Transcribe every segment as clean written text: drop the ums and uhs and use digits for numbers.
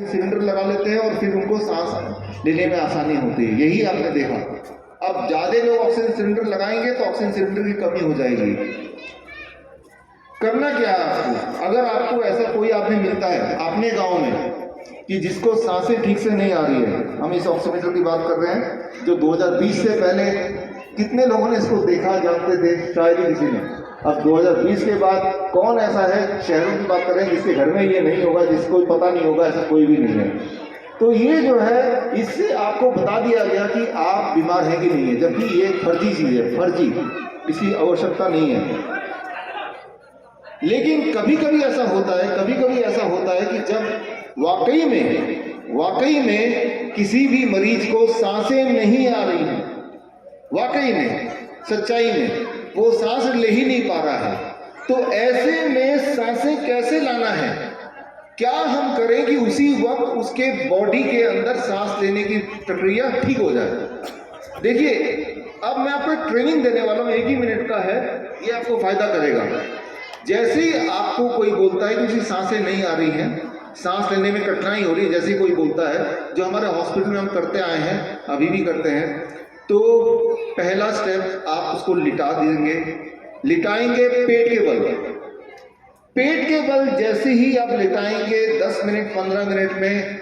Cylinder लगा लेते हैं और फिर उनको सांस लेने में आसानी होती है। यही आपने देखा। अब ज्यादा लोग ऑक्सीजन सिलेंडर लगाएंगे तो ऑक्सीजन सिलेंडर की कमी हो जाएगी। करना क्या है आपको? अगर आपको ऐसा कोई आदमी मिलता है अपने गांव में कि जिसको सांसें ठीक से नहीं आ रही है, हम इस ऑक्सीमीटर की बात कर रहे हैं जो 2020 से पहले कितने लोगों ने इसको देखा, जानते थे? शायद ही किसी ने। अब 2020 के बाद कौन ऐसा है, शहरों की बात कर रहे हैं, जिसके घर में ये नहीं होगा, जिसको पता नहीं होगा, ऐसा कोई भी नहीं है। तो ये जो है, इससे आपको बता दिया गया कि आप बीमार हैं कि नहीं है, जबकि ये फर्जी चीज है, फर्जी, इसकी आवश्यकता नहीं है। लेकिन कभी कभी ऐसा होता है, कभी कभी ऐसा होता है कि जब वाकई में किसी भी मरीज को सांसें नहीं आ रही हैं, वाकई में सच्चाई में वो सांस ले ही नहीं पा रहा है, तो ऐसे में सांसें कैसे लाना है? क्या हम करें कि उसी वक्त उसके बॉडी के अंदर सांस लेने की प्रक्रिया ठीक हो जाए? देखिए, अब मैं आपको ट्रेनिंग देने वाला हूं, 1 ही मिनट का है, ये आपको फायदा करेगा। जैसे ही आपको कोई बोलता है कि उसी सांसें नहीं आ रही हैं, सांस लेने में कठिनाई हो रही है, जैसे ही कोई बोलता है, जो हमारे हॉस्पिटल में हम करते आए हैं, अभी भी करते हैं, तो पहला स्टेप आप उसको लिटा देंगे, लिटाएंगे पेट के बल। पेट के बल जैसे ही आप लिटाएंगे 10 मिनट 15 मिनट में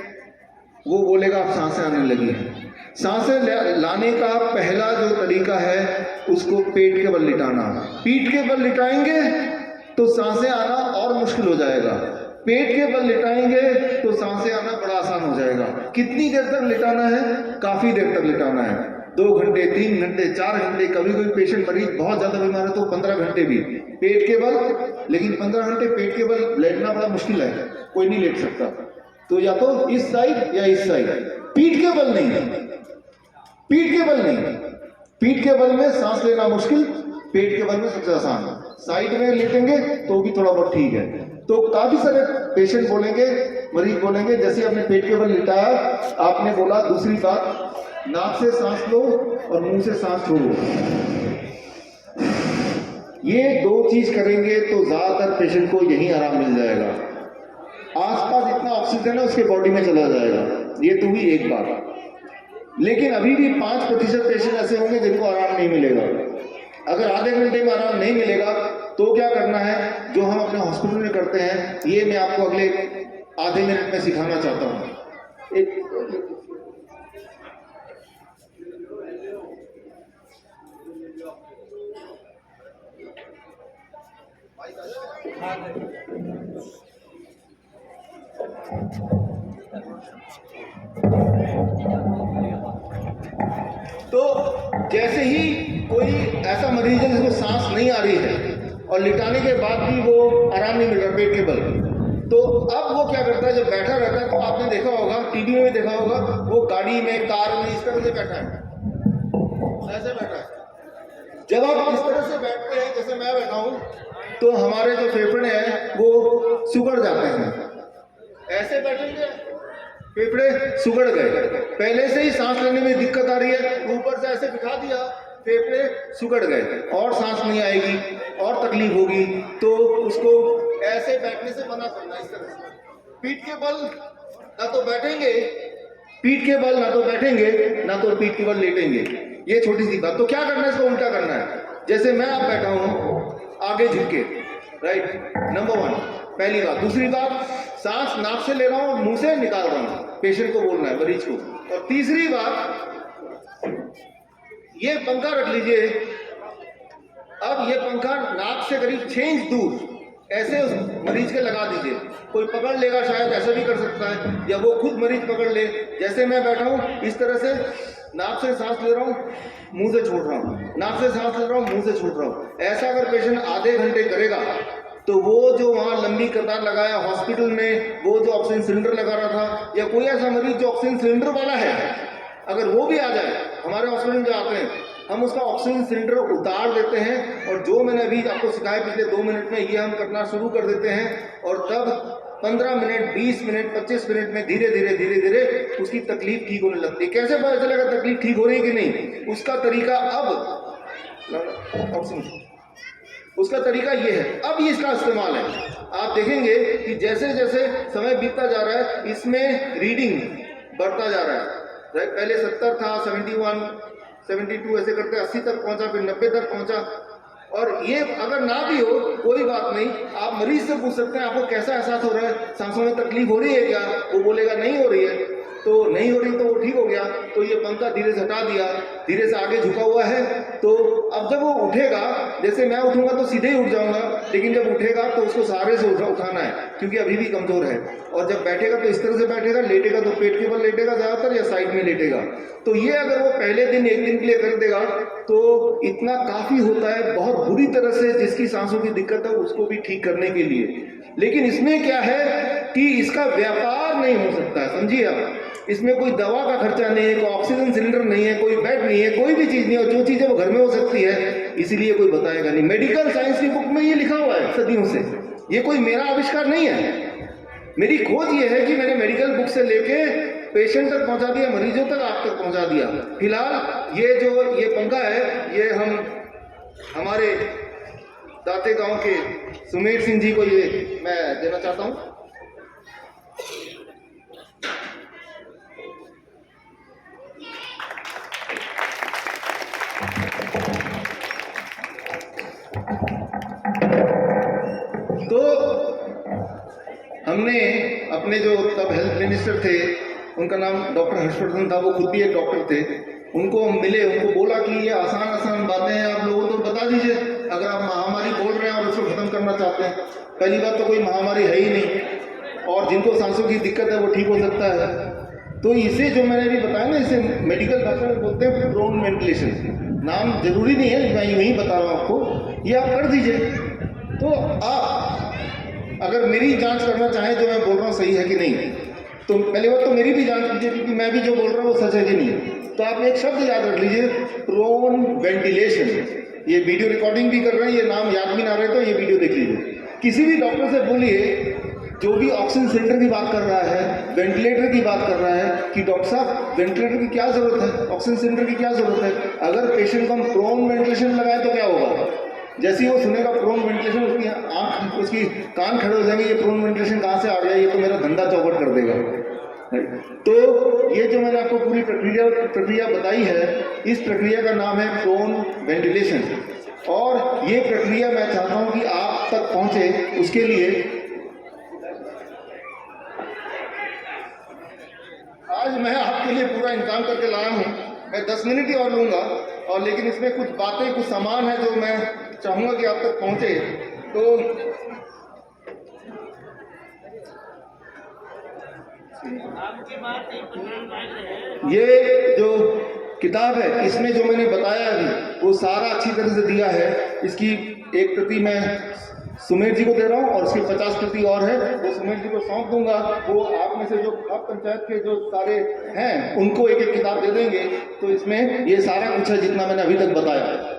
वो बोलेगा आप सांसें आने लगी हैं। सांसें लाने का पहला जो तरीका है उसको पेट के बल लिटाना। पीठ के बल लिटाएंगे तो सांसें आना और मुश्किल हो जाएगा, पेट के बल लिटाएंगे तो सांसें आना बड़ा आसान हो जाएगा। कितनी देर तक लिटाना है? काफी देर तक लिटाना है, 2 घंटे 3 घंटे 4 घंटे, कभी कोई पेशेंट मरीज बहुत ज्यादा बीमार है तो 15 घंटे भी पेट के बल। लेकिन 15 घंटे पेट के बल लेटना बड़ा मुश्किल है, कोई नहीं लेट सकता। तो या तो इस साइड या इस साइड, पीठ के बल नहीं, पीठ के बल नहीं। पीठ के बल में सांस लेना मुश्किल, पेट के बल में सबसे आसान। साइड में लेटेंगे तो भी थोड़ा बहुत ठीक है। तो काफी सारे पेशेंट बोलेंगे, मरीज बोलेंगे, जैसे आपने पेट के बल लिटाया, आपने बोला दूसरी बात, नाक से सांस लो और मुंह से सांस छोड़ो। ये 2 चीज करेंगे तो ज्यादातर पेशेंट को यही आराम मिल जाएगा। आसपास इतना ऑक्सीजन है उसके बॉडी में चला जाएगा। ये तो हुई एक बात। लेकिन अभी भी 5% पेशेंट ऐसे होंगे जिनको आराम नहीं मिलेगा। अगर आधे घंटे में आराम नहीं मिलेगा तो क्या करना है, जो हम अपने हॉस्पिटल में करते हैं, ये मैं आपको अगले आधे मिनट में सिखाना चाहता हूं। तो जैसे ही कोई ऐसा मरीज है जिसको सांस नहीं आ रही है और लिटाने के बाद भी वो आराम नहीं मिल रहा पेट के बल, तो अब वो क्या करता है, जब बैठा रहता है, तो आपने देखा होगा, टीवी में भी देखा होगा, वो गाड़ी में, कार में इस तरह से बैठा है, ऐसे बैठा है। जब आप इस तरह से बैठते हैं जैसे मैं बैठा हूं, तो हमारे जो फेफड़े हैं वो सुगड़ जाते हैं। ऐसे बैठेंगे, फेफड़े सुगड़ गए, पहले से ही सांस लेने में दिक्कत आ रही है, ऊपर से ऐसे बिठा दिया, फेफड़े सुगड़ गए और सांस नहीं आएगी और तकलीफ होगी। तो उसको ऐसे बैठने से मना करना, इस तरह से। पीठ के बल ना तो बैठेंगे, पीठ के बल ना तो बैठेंगे, ना तो पीठ के बल लेटेंगे। ये छोटी सी बात। तो क्या करना है, इसको उल्टा करना है। जैसे मैं आप बैठा हूं, आगे झुक के, राइट, नंबर 1 पहली बात। दूसरी बात, सांस नाक से ले रहा हूं और मुंह से निकाल रहा हूं, पेशेंट को बोलना है, मरीज को। और तीसरी बात, ये पंखा रख लीजिए, अब ये पंखा नाक से करीब 6 इंच दूर ऐसे उस मरीज के लगा दीजिए। कोई पकड़ लेगा शायद, ऐसा भी कर सकता है, या वो खुद मरीज पकड़ ले। जैसे मैं बैठा हूं इस तरह से, नाक से सांस ले रहा हूं, मुंह से छोड़ रहा हूं, नाक से सांस ले रहा हूं, मुंह से छोड़ रहा हूं। ऐसा अगर पेशेंट आधे घंटे करेगा तो वो जो वहां लंबी कतार लगाया हॉस्पिटल में, वो जो ऑक्सीजन सिलेंडर लगा रहा था, या कोई ऐसा मरीज जो ऑक्सीजन सिलेंडर वाला है, अगर वो भी आ जाए, हमारे हॉस्पिटल में जो आते हैं, हम उसका ऑक्सीजन सिलेंडर उतार देते हैं, और जो मैंने अभी आपको सिखाया पिछले 2 मिनट में, ये हम करना शुरू कर देते हैं। और तब 15 मिनट, 20 मिनट, 25 मिनट में धीरे धीरे उसकी तकलीफ ठीक होने लगती है। कैसे पता चलेगा तकलीफ ठीक हो रही है कि नहीं? उसका तरीका, अब ऑक्सीजन उसका तरीका ये है। अब ये इसका इस्तेमाल है, आप देखेंगे कि जैसे जैसे समय बीतता जा रहा है इसमें रीडिंग बढ़ता जा रहा है। पहले 70 था, 71, 72 ऐसे करते 80 तक पहुंचा, फिर 90 तक पहुंचा। और ये अगर ना भी हो कोई बात नहीं, आप मरीज से पूछ सकते हैं आपको कैसा एहसास हो रहा है, सांसों में तकलीफ हो रही है क्या, वो बोलेगा नहीं हो रही है, तो नहीं हो रही तो वो ठीक हो गया, तो ये पंखा धीरे से हटा दिया, धीरे से आगे झुका हुआ है। तो अब जब वो उठेगा, जैसे मैं उठूंगा तो सीधे ही उठ जाऊंगा, लेकिन जब उठेगा तो उसको सहारे से उठाना है क्योंकि अभी भी कमजोर है। और जब बैठेगा तो इस तरह से बैठेगा, लेटेगा तो पेट के बल लेटेगा ज्यादातर या साइड में लेटेगा। तो ये अगर वो पहले दिन एक दिन के लिए कर देगा तो इतना काफी होता है बहुत बुरी तरह से जिसकी सांसों की दिक्कत है उसको भी ठीक करने के लिए। लेकिन इसमें क्या है कि इसका व्यापार नहीं हो सकता है, समझिए आप। इसमें कोई दवा का खर्चा नहीं है, कोई ऑक्सीजन सिलेंडर नहीं है, कोई बेड नहीं है, कोई भी चीज नहीं है। और जो चीजें वो घर में हो सकती है इसीलिए कोई बताएगा नहीं। मेडिकल साइंस की बुक में ये लिखा हुआ है सदियों से, ये कोई मेरा आविष्कार नहीं है। मेरी खोज ये है कि मैंने मेडिकल बुक से लेके पेशेंट तक पहुंचा दिया, मरीजों तक आप तक पहुंचा दिया। फिलहाल ये पंखा है, ये हम हमारे दाते गांव के सुमेर सिंह जी को ये मैं देना चाहता हूं। तो हमने अपने जो तब हेल्थ मिनिस्टर थे, उनका नाम डॉक्टर हर्षवर्धन था, वो खुद भी एक डॉक्टर थे, उनको हम मिले, उनको बोला कि ये आसान आसान बातें हैं आप लोगों को तो बता दीजिए, अगर आप महामारी बोल रहे हैं और उसको खत्म करना चाहते हैं। पहली बात तो कोई महामारी है ही नहीं, और जिनको सांसों की दिक्कत है वो ठीक हो सकता है। तो इसे जो मैंने अभी बताया ना, इसे मेडिकल भाषा में बोलते हैं प्रोन वेंटिलेशन। नाम जरूरी नहीं है, मैं यूं ही बता रहा हूँ आपको, ये आप कर दीजिए। तो आप अगर मेरी जांच करना चाहें जो मैं बोल रहा हूँ सही है कि नहीं, तो पहली बात तो मेरी भी जांच कीजिए क्योंकि मैं भी जो बोल रहा हूँ वो सच है कि नहीं। तो आप एक शब्द याद रख लीजिए, प्रोन वेंटिलेशन। ये वीडियो रिकॉर्डिंग भी कर रहे हैं, ये नाम याद भी ना रहे तो ये वीडियो देख लीजिए। किसी भी डॉक्टर से बोलिए जो भी ऑक्सीजन सिलेंडर की बात कर रहा है, वेंटिलेटर की बात कर रहा है, कि डॉक्टर साहब वेंटिलेटर की क्या जरूरत है, ऑक्सीजन सिलेंडर की क्या जरूरत है। अगर पेशेंट को हम प्रोन वेंटिलेशन लगाए तो क्या होगा, जैसे ही वो सुनेगा प्रोन वेंटिलेशन उसकी आंख, उसकी कान खड़े हो जाएंगे, ये प्रोन वेंटिलेशन कहाँ से आ गया, ये तो मेरा धंधा चौपट कर देगा। तो ये जो मैंने आपको पूरी प्रक्रिया बताई है, इस प्रक्रिया का नाम है प्रोन वेंटिलेशन। और ये प्रक्रिया मैं चाहता हूं कि आप तक पहुंचे, उसके लिए आज मैं आपके लिए पूरा इंतजाम करके लाया हूं। मैं 10 मिनट ही और लूंगा, और लेकिन इसमें कुछ बातें, कुछ सामान है जो मैं चाहूंगा कि आप तक पहुंचे। तो ये जो किताब है, इसमें जो मैंने बताया अभी वो सारा अच्छी तरह से दिया है। इसकी एक प्रति मैं सुमेर जी को दे रहा हूँ और उसकी 50 प्रति और है, वो सुमेर जी को सौंप दूंगा। वो आप में से जो आप पंचायत के जो सारे हैं उनको एक एक किताब दे देंगे। तो इसमें ये सारा कुछ है जितना मैंने अभी तक बताया।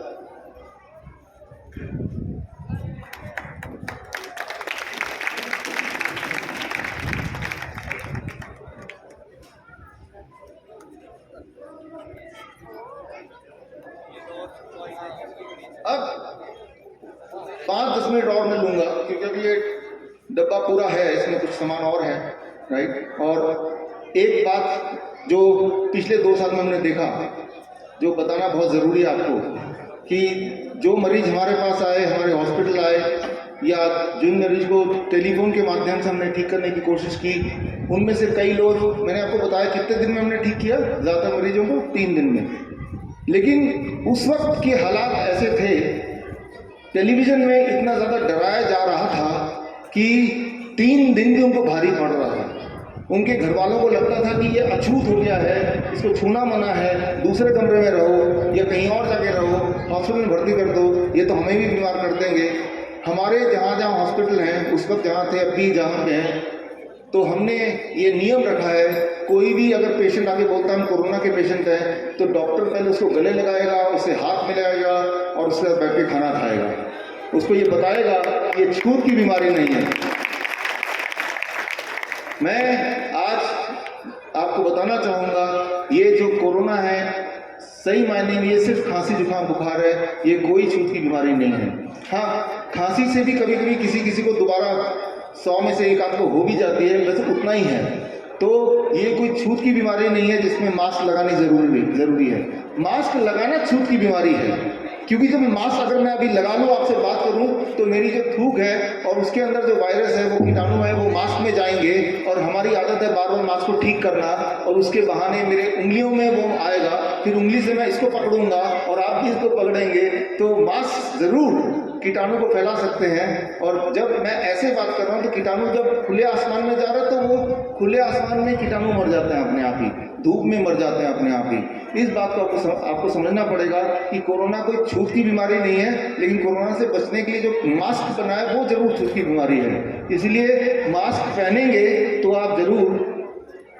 अब 5-10 मिनट और मैं लूंगा क्योंकि अभी ये डब्बा पूरा है, इसमें कुछ सामान और है, राइट। और एक बात जो पिछले 2 साल में हमने देखा, जो बताना बहुत ज़रूरी है आपको, कि जो मरीज हमारे पास आए, हमारे हॉस्पिटल आए, या जिन मरीज को टेलीफोन के माध्यम से हमने ठीक करने की कोशिश की, उनमें से कई लोग, मैंने आपको बताया कितने दिन में हमने ठीक किया, ज़्यादातर मरीजों को 3 दिन में। लेकिन उस वक्त के हालात ऐसे थे, टेलीविज़न में इतना ज़्यादा डराया जा रहा था कि 3 दिन भी उनको भारी पड़ रहा था। उनके घर वालों को लगता था कि ये अछूत हो गया है, इसको छूना मना है, दूसरे कमरे में रहो या कहीं और जगह रहो, हॉस्पिटल में भर्ती कर दो, ये तो हमें भी बीमार कर देंगे। हमारे जहाँ जहाँ हॉस्पिटल हैं उस वक्त जहाँ थे, अब भी जहाँ पे हैं, तो हमने ये नियम रखा है, कोई भी अगर पेशेंट आके बोलता है हम कोरोना के पेशेंट हैं, तो डॉक्टर पहले उसको गले लगाएगा, उससे हाथ मिलाएगा और उसके बाद बैठ के खाना खाएगा, उसको ये बताएगा कि ये छूत की बीमारी नहीं है। मैं आज आपको बताना चाहूँगा, ये जो कोरोना है सही मायने में ये सिर्फ खांसी जुकाम बुखार है, ये कोई छूत की बीमारी नहीं है। हाँ, खांसी से भी कभी कभी किसी को दोबारा 100 में से एक आध को हो भी जाती है, वैसे उतना ही है। तो ये कोई छूत की बीमारी नहीं है जिसमें मास्क लगानी ज़रूरी है। मास्क लगाना छूत की बीमारी है, क्योंकि जब मास्क अगर मैं अभी लगा लूँ, आपसे बात करूँ, तो मेरी जो थूक है और उसके अंदर जो वायरस है, वो कीटाणु है, वो मास्क में जाएंगे और हमारी आदत है बार बार मास्क को ठीक करना, और उसके बहाने मेरे उंगलियों में वो आएगा, फिर उंगली से मैं इसको पकड़ूंगा और आप भी इसको पकड़ेंगे, तो मास्क ज़रूर कीटाणु को फैला सकते हैं। और जब मैं ऐसे बात कर रहा हूँ तो कीटाणु जब खुले आसमान में जा रहा है तो वो खुले आसमान में कीटाणु मर जाते हैं अपने आप ही, धूप में मर जाते हैं अपने आप ही। इस बात को आपको समझना पड़ेगा कि कोरोना कोई छूत की बीमारी नहीं है, लेकिन कोरोना से बचने के लिए जो मास्क बना है वो जरूर छूत की बीमारी है। इसलिए मास्क पहनेंगे तो आप जरूर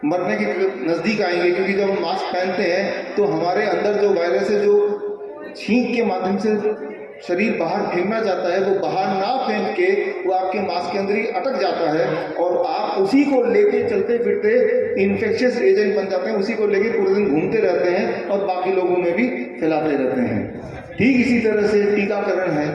मरने के नज़दीक आएंगे, क्योंकि जब हम मास्क पहनते हैं तो हमारे अंदर जो वायरस है, जो छींक के माध्यम से शरीर बाहर फेंकना चाहता है, वो बाहर ना फेंक के वो आपके मास्क के अंदर ही अटक जाता है और आप उसी को लेके चलते फिरते इन्फेक्शियस एजेंट बन जाते हैं, उसी को लेके पूरे दिन घूमते रहते हैं और बाकी लोगों में भी फैलाते रहते हैं। ठीक इसी तरह से टीकाकरण है।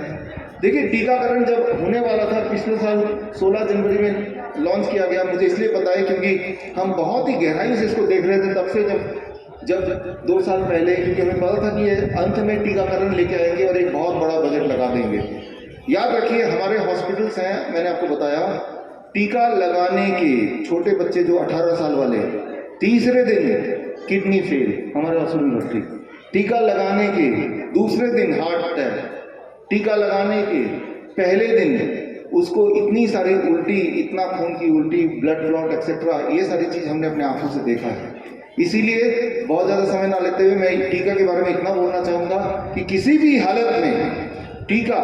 देखिए, टीकाकरण जब होने वाला था पिछले साल 16 जनवरी में लॉन्च किया गया, मुझे इसलिए पता है क्योंकि हम बहुत ही गहराई से इसको देख रहे थे तब से, जब 2 साल पहले, क्योंकि हमें पता था कि ये अंत में टीकाकरण लेके आएंगे और एक बहुत बड़ा बजट लगा देंगे। याद रखिए, हमारे हॉस्पिटल्स हैं, मैंने आपको बताया, टीका लगाने के छोटे बच्चे जो 18 साल वाले, तीसरे दिन किडनी फेल हमारे हॉस्पिटल में भर्ती, टीका लगाने के दूसरे दिन हार्ट अटैक, टीका लगाने के पहले दिन उसको इतनी सारी उल्टी, इतना खून की उल्टी, ब्लड क्लॉट एक्सेट्रा, ये सारी चीज़ हमने अपने आंखों से देखा है। इसीलिए बहुत ज़्यादा समय ना लेते हुए मैं टीका के बारे में इतना बोलना चाहूँगा कि किसी भी हालत में टीका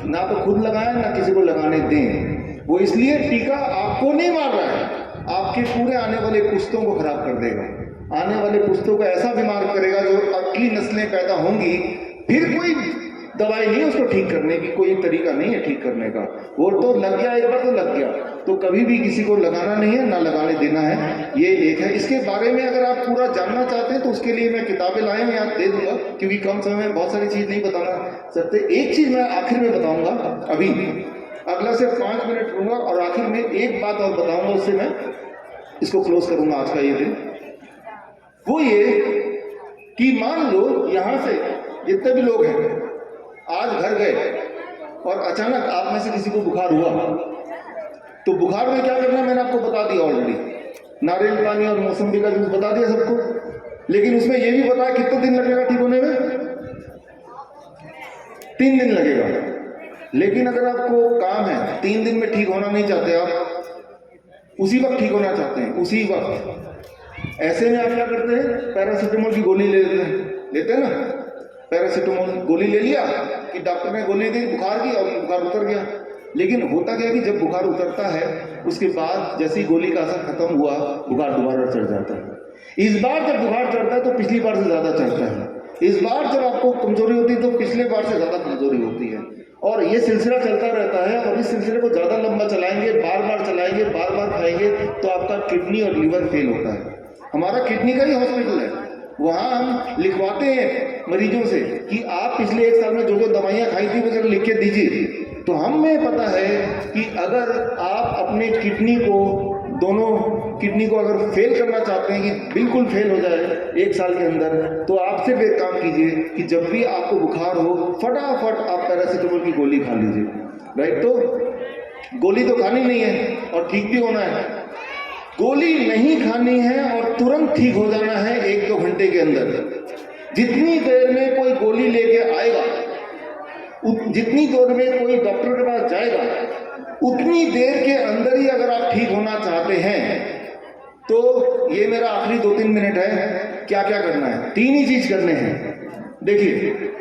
ना तो खुद लगाएं ना किसी को लगाने दें। वो इसलिए टीका आपको नहीं मार रहा है, आपके पूरे आने वाले पुश्तों को खराब कर देगा, आने वाले पुश्तों को ऐसा बीमार करेगा जो अगली नस्लें पैदा होंगी, फिर कोई दवाई नहीं है उसको ठीक करने की, कोई तरीका नहीं है ठीक करने का। वो तो लग गया, एक बार तो लग गया, तो कभी भी किसी को लगाना नहीं है, ना लगाने देना है। ये एक है। इसके बारे में अगर आप पूरा जानना चाहते हैं तो उसके लिए मैं किताबें लाए हूँ, यहाँ दे दूंगा, क्योंकि कम समय में बहुत सारी चीज़ नहीं बताना सकते। एक चीज़ मैं आखिर में बताऊँगा, अभी अगला से 5 मिनट लूँगा और आखिर में एक बात और बताऊँगा, उससे मैं इसको क्लोज करूँगा आज का ये दिन। वो ये कि मान लो यहाँ से जितने भी लोग हैं आज घर गए और अचानक आप में से किसी को बुखार हुआ, तो बुखार में क्या करना है मैंने आपको बता दिया ऑलरेडी, नारियल पानी और मौसम्बी का जूस बता दिया सबको, लेकिन उसमें यह भी बताया कितने दिन लगेगा ठीक होने में, 3 दिन लगेगा। लेकिन अगर आपको काम है 3 दिन में ठीक होना नहीं चाहते, आप उसी वक्त ठीक होना चाहते हैं, उसी वक्त, ऐसे में आप क्या करते हैं, पैरासीटामोल की गोली लेते हैं ना, पैरासीटामोल गोली ले लिया कि डॉक्टर ने गोली दी बुखार की और बुखार उतर गया। लेकिन होता क्या है कि जब बुखार उतरता है उसके बाद जैसे ही गोली का असर खत्म हुआ, बुखार दोबारा चढ़ जाता है। इस बार जब बुखार चढ़ता है तो पिछली बार से ज़्यादा चढ़ता है। इस बार जब आपको कमजोरी होती है तो पिछले बार से ज़्यादा कमजोरी होती है, और ये सिलसिला चलता रहता है। और इस सिलसिले को ज़्यादा लंबा चलाएंगे, बार बार चलाएंगे, बार बार खाएंगे, तो आपका किडनी और लीवर फेल होता है। हमारा किडनी का ही हॉस्पिटल है, वहाँ हम लिखवाते हैं मरीजों से कि आप पिछले 1 साल में जो जो दवाइयाँ खाई थी वो जरा लिख के दीजिए। तो हमें पता है कि अगर आप अपने किडनी को, दोनों किडनी को अगर फेल करना चाहते हैं कि बिल्कुल फेल हो जाए 1 साल के अंदर, तो आप सिर्फ एक काम कीजिए कि जब भी आपको बुखार हो फटाफट आप पैरासीटामोल की गोली खा लीजिए। राइट, तो गोली तो खानी नहीं है और ठीक भी होना है, गोली नहीं खानी है और तुरंत ठीक हो जाना है 1-2 घंटे के अंदर। जितनी देर में कोई गोली लेके आएगा, जितनी देर में कोई डॉक्टर के पास जाएगा, उतनी देर के अंदर ही अगर आप ठीक होना चाहते हैं तो ये मेरा आखिरी 2-3 मिनट है, क्या क्या करना है, 3 ही चीज करने हैं। देखिए,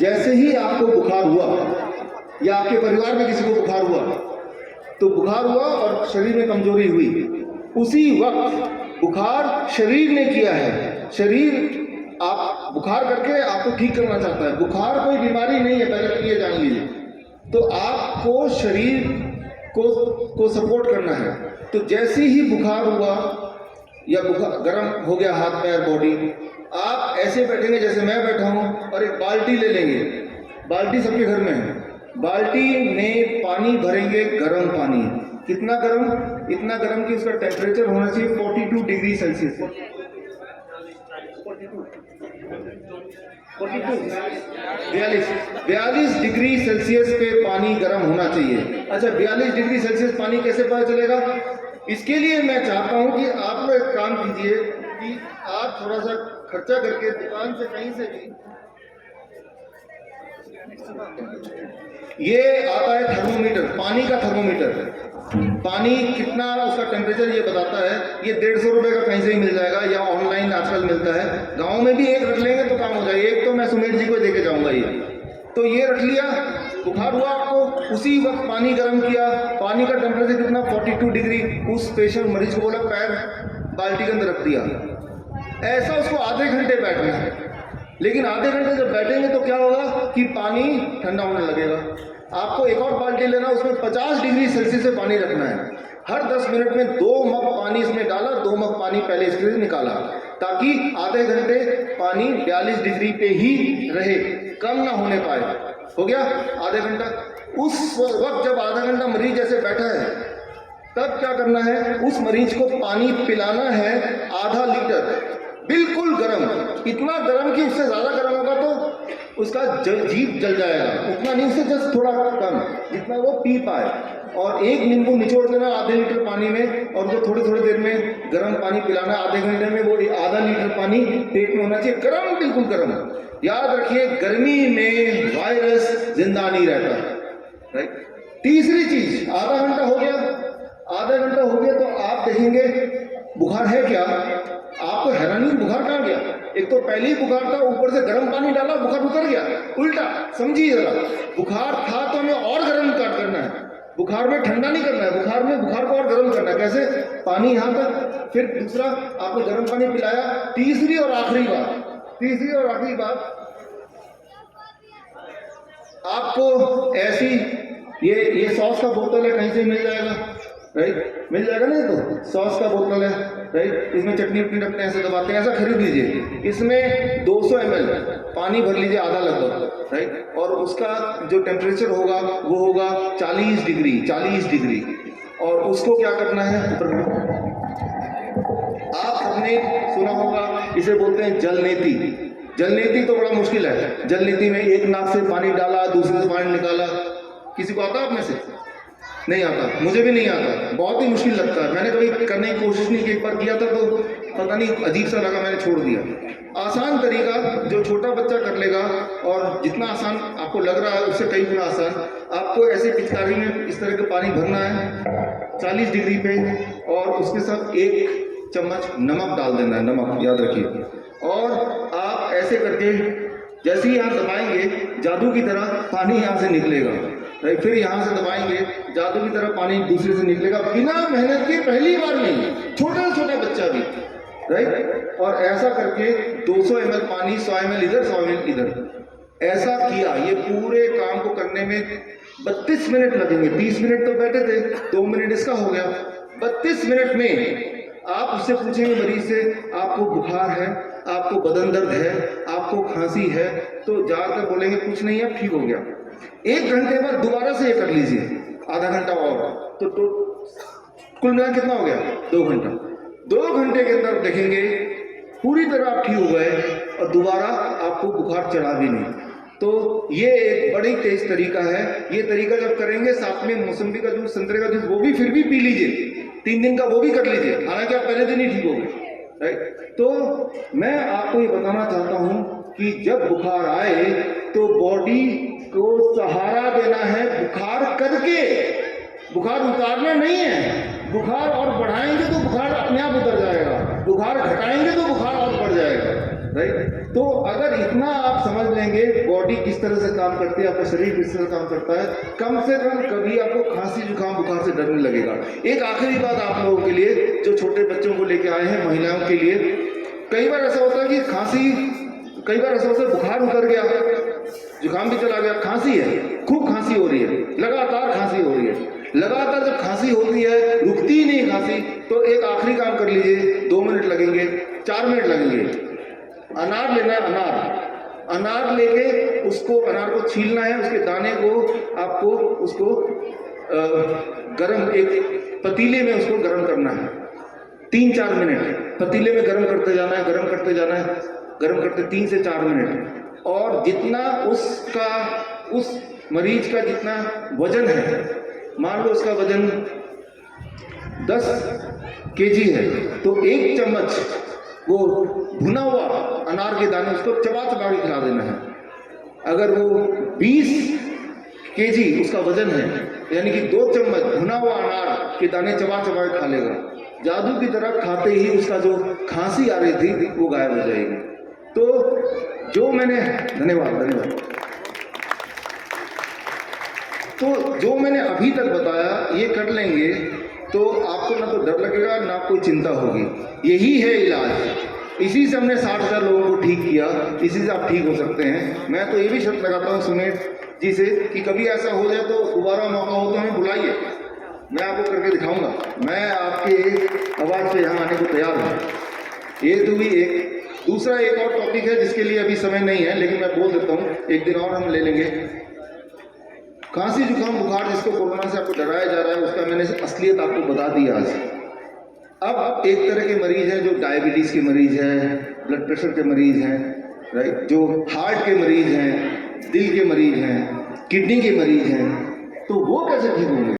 जैसे ही आपको बुखार हुआ या आपके परिवार में किसी को बुखार हुआ, तो बुखार हुआ और शरीर में कमजोरी हुई, उसी वक्त बुखार शरीर ने किया है, शरीर आप बुखार करके आपको ठीक करना चाहता है। बुखार कोई बीमारी नहीं है, पहले तो ये जान लीजिए। तो आपको शरीर को सपोर्ट करना है। तो जैसे ही बुखार हुआ या बुखार गर्म हो गया हाथ पैर बॉडी, आप ऐसे बैठेंगे जैसे मैं बैठा हूँ और एक बाल्टी ले लेंगे। बाल्टी सबके घर में है। बाल्टी में पानी भरेंगे, गर्म पानी। कितना गर्म? इतना गर्म कि उसका टेम्परेचर होना चाहिए 42 डिग्री सेल्सियस। 42 डिग्री सेल्सियस पे पानी गर्म होना चाहिए। अच्छा, 42 डिग्री सेल्सियस पानी कैसे पता चलेगा? इसके लिए मैं चाहता हूं कि आप लोग एक काम कीजिए कि आप थोड़ा सा खर्चा करके दुकान से कहीं से भी, ये आता है थर्मोमीटर, पानी का थर्मोमीटर। पानी कितना उसका टेम्परेचर ये बताता है। ये 150 रुपये का कहीं से ही मिल जाएगा या ऑनलाइन आजकल मिलता है। गांव में भी एक रख लेंगे तो काम हो जाएगा। एक तो मैं सुमेर जी को देके जाऊंगा। ये तो ये रख लिया, बुखार हुआ आपको, उसी वक्त पानी गर्म किया। पानी का टेम्परेचर कितना? 42 डिग्री। उस पेशेंट मरीज को बोला पैर बाल्टी के अंदर रख दिया। ऐसा उसको आधे घंटे बैठना है। लेकिन आधे घंटे जब बैठेंगे तो क्या होगा कि पानी ठंडा होने लगेगा। आपको एक और बाल्टी लेना, उसमें 50 डिग्री सेल्सियस से पानी रखना है। हर 10 मिनट में 2 मग पानी इसमें डाला, 2 मग पानी पहले इससे निकाला, ताकि आधे घंटे पानी 42 डिग्री पे ही रहे, कम ना होने पाए। हो गया आधे घंटा। उस वक्त जब आधा घंटा मरीज जैसे बैठा है, तब क्या करना है? उस मरीज को पानी पिलाना है आधा लीटर, बिल्कुल गर्म। इतना गर्म कि उससे ज़्यादा गर्म होगा तो उसका जीभ जल जाएगा। उतना नहीं, उससे जस्ट थोड़ा कम, जितना वो पी पाए। और एक नींबू निचोड़ देना आधे लीटर पानी में, और उसको थोड़ी थोड़ी देर में गर्म पानी पिलाना। आधे घंटे में वो आधा लीटर पानी पेट में होना चाहिए, गर्म, बिल्कुल गर्म। याद रखिए, गर्मी में वायरस जिंदा नहीं रहता, राइट। तीसरी चीज, आधा घंटा हो गया। आधा घंटा हो गया तो आप देखेंगे बुखार है क्या? आपको हैरानी, बुखार कहाँ गया? एक तो पहले ही बुखार था, ऊपर से गर्म पानी डाला, बुखार उतर गया। उल्टा समझिए जरा, बुखार था तो हमें और गर्म करना है। बुखार में ठंडा नहीं करना है, बुखार को और गर्म करना है। कैसे? पानी यहाँ तक, फिर दूसरा आपने गर्म पानी पिलाया। तीसरी और आखिरी बात, आपको ऐसी ये सॉस का बोतल है, कहीं से मिल जाएगा, राइट, मिल जाएगा ना। तो सॉस का बोतल है, राइट, इसमें चटनी वटनी रखते हैं, ऐसे दबाते हैं, ऐसा खरीद लीजिए। इसमें 200 ml पानी भर लीजिए, आधा लगभग, राइट। और उसका जो टेम्परेचर होगा वो होगा 40 डिग्री। और उसको क्या करना है? आपने सुना होगा, इसे बोलते हैं जलनेती। जलनेती तो बड़ा मुश्किल है। जलनेती में एक नाक से पानी डाला, दूसरे से पानी निकाला। किसी को आता आप में से? नहीं आता, मुझे भी नहीं आता, बहुत ही मुश्किल लगता है। मैंने कभी करने की कोशिश नहीं की, एक बार किया था तो पता नहीं अजीब सा लगा, मैंने छोड़ दिया। आसान तरीका जो छोटा बच्चा कर लेगा, और जितना आसान आपको लग रहा है उससे कई गुना आसान। आपको ऐसे पिचकारी में इस तरह का पानी भरना है 40 डिग्री पे, और उसके साथ 1 चम्मच नमक डाल देना है, नमक याद रखिए। और आप ऐसे करके जैसे ही यहाँ दबाएंगे, जादू की तरह पानी यहाँ से निकलेगा, राइट। फिर यहाँ से दबाएंगे, जादू की तरह पानी दूसरे से निकलेगा, बिना मेहनत के, पहली बार नहीं, छोटा से छोटा बच्चा भी, राइट। और ऐसा करके 200 ml पानी, 100 ml इधर, 100 ml इधर, ऐसा किया। ये पूरे काम को करने में 32 मिनट लगेंगे। 30 मिनट तो बैठे थे, 2 मिनट इसका हो गया। 32 मिनट में आप उससे पूछेंगे मरीज से, आपको बुखार है, आपको बदन दर्द है, आपको खांसी है, तो ज्यादातर बोलेंगे कुछ नहीं है, ठीक हो गया। 1 घंटे बाद दोबारा से ये कर लीजिए, आधा घंटा और, तो कुल मिला कितना हो गया? 2 घंटा। 2 घंटे के अंदर देखेंगे पूरी तरह आप ठीक हो गए, और दोबारा आपको बुखार चढ़ा भी नहीं। तो ये एक बड़ी तेज तरीका है। ये तरीका जब करेंगे, साथ में मौसम्बी का जूस, संतरे का जूस, वो भी फिर भी पी लीजिए। 3 दिन का वो भी कर लीजिए, हालांकि आप पहले दिन ही ठीक हो गए, राइट। तो मैं आपको ये बताना चाहता हूं कि जब बुखार आए तो बॉडी को सहारा देना है बुखार करके, बुखार उतारना नहीं है। बुखार और बढ़ाएंगे तो बुखार अपने आप उतर जाएगा, बुखार घटाएंगे तो बुखार और बढ़ जाएगा, राइट। तो अगर इतना आप समझ लेंगे बॉडी किस तरह से काम करती है, आपका शरीर किस तरह काम करता है, कम से कम कभी आपको खांसी जुकाम बुखार से डरने लगेगा। एक आखिरी बात आप लोगों के लिए, जो छोटे बच्चों को लेके आए हैं, महिलाओं के लिए, कई बार ऐसा होता है कि खांसी कई बार ऐसा होता है बुखार उतर गया, जुकाम भी चला गया, खांसी है, खूब खांसी हो रही है, लगातार खांसी हो रही है, लगातार जब खांसी होती है रुकती ही नहीं खांसी, तो एक आखिरी काम कर लीजिए, 2 मिनट लगेंगे, 4 मिनट लगेंगे। अनार लेना है, अनार लेके उसको, अनार को छीलना है, उसके दाने को आपको उसको गरम एक पतीले में उसको गरम करना है, 3-4 मिनट पतीले में गरम करते जाना है, गरम करते जाना है, गरम करते 3 से 4 मिनट। और जितना उसका, उस मरीज का जितना वजन है, मान लो उसका वजन 10 केजी है, तो 1 चम्मच वो भुना हुआ अनार के दाने उसको चबा चबा के खिला देना है। अगर वो 20 केजी उसका वजन है, यानी कि 2 चम्मच भुना हुआ अनार के दाने चबा चबा के खा लेगा। जादू की तरह खाते ही उसका जो खांसी आ रही थी वो गायब हो जाएगी। तो जो मैंने, धन्यवाद, तो जो मैंने अभी तक बताया ये कर लेंगे तो आपको ना तो डर लगेगा ना कोई चिंता होगी। यही है इलाज। इसी से हमने 60,000 लोगों को ठीक किया, इसी से आप ठीक हो सकते हैं। मैं तो ये भी शर्त लगाता हूँ सुमेर जी से कि कभी ऐसा हो जाए तो दोबारा मौका हो तो हमें बुलाइए, मैं आपको करके दिखाऊंगा। मैं आपके आवाज़ से यहाँ आने को तैयार हूँ। ये तो भी एक। दूसरा एक और टॉपिक है जिसके लिए अभी समय नहीं है, लेकिन मैं बोल देता हूँ, एक दिन और हम ले लेंगे। खांसी जुकाम बुखार जिसको कोरोना से आपको डराया जा रहा है, उसका मैंने असलियत आपको बता दी आज। अब एक तरह के मरीज हैं जो डायबिटीज़ के मरीज हैं, ब्लड प्रेशर के मरीज हैं, राइट, जो हार्ट के मरीज हैं, दिल के मरीज हैं, किडनी के मरीज हैं, तो वो कैसे ठीक होंगे?